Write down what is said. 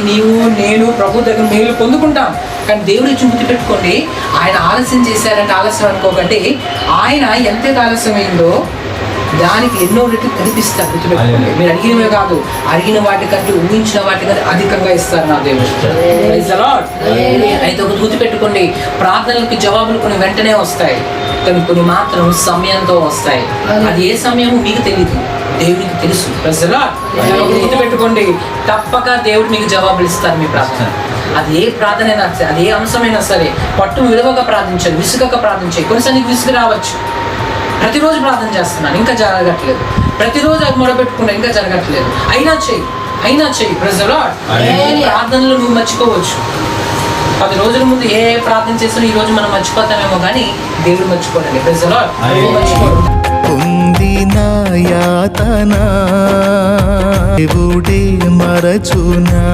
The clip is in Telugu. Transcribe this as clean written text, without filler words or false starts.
నీవు నేను ప్రభు దగ్గర మేలు పొందుకుంటాం. కానీ దేవుడి గుర్తు పెట్టుకోండి, ఆయన ఆలస్యం చేశారంటే ఆలస్యం అనుకోకండి, ఆయన ఎంతైతే ఆలస్యం అయిందో దానికి ఎన్నో రెట్లు కనిపిస్తారు. గుర్తుపెట్టుకోండి, మీరు అడిగినవే కాదు, అడిగిన వాటికంటే ఊహించిన వాటికంటే అధికంగా ఇస్తారు నా దేవుడు. అయితే ఒక గుర్తుపెట్టుకోండి, ప్రార్థనలకు జవాబులు కొన్ని వెంటనే వస్తాయి, కానీ కొన్ని మాత్రం సమయంతో వస్తాయి. అది ఏ సమయమో మీకు తెలియదు, దేవుడికి తెలుసు. గుర్తుపెట్టుకోండి, తప్పక దేవుడు మీకు జవాబులు ఇస్తారు మీ ప్రార్థన. అది ఏ ప్రార్థన అయినా సరే, అది ఏ అంశమైనా సరే, పట్టు విలువగా ప్రార్థించాలి, విసుగక ప్రార్థించాలి. కొన్నిసార్లు నీకు విసుగు రావచ్చు, ప్రతిరోజు ప్రార్థన చేస్తున్నాను ఇంకా జరగట్లేదు, ప్రతిరోజు అది మొదలుపెట్టుకున్నా ఇంకా జరగట్లేదు, అయినా చెయ్యి. ప్రార్థనలు నువ్వు మర్చిపోవచ్చు. 10 రోజుల ముందు ఏ ప్రార్థన చేసినా ఈ రోజు మనం మర్చిపోతామేమో, కానీ దేవుడు మర్చిపోడండి. మర్చిపోడు. పొందిన యాతన దేవుడే మరచునా.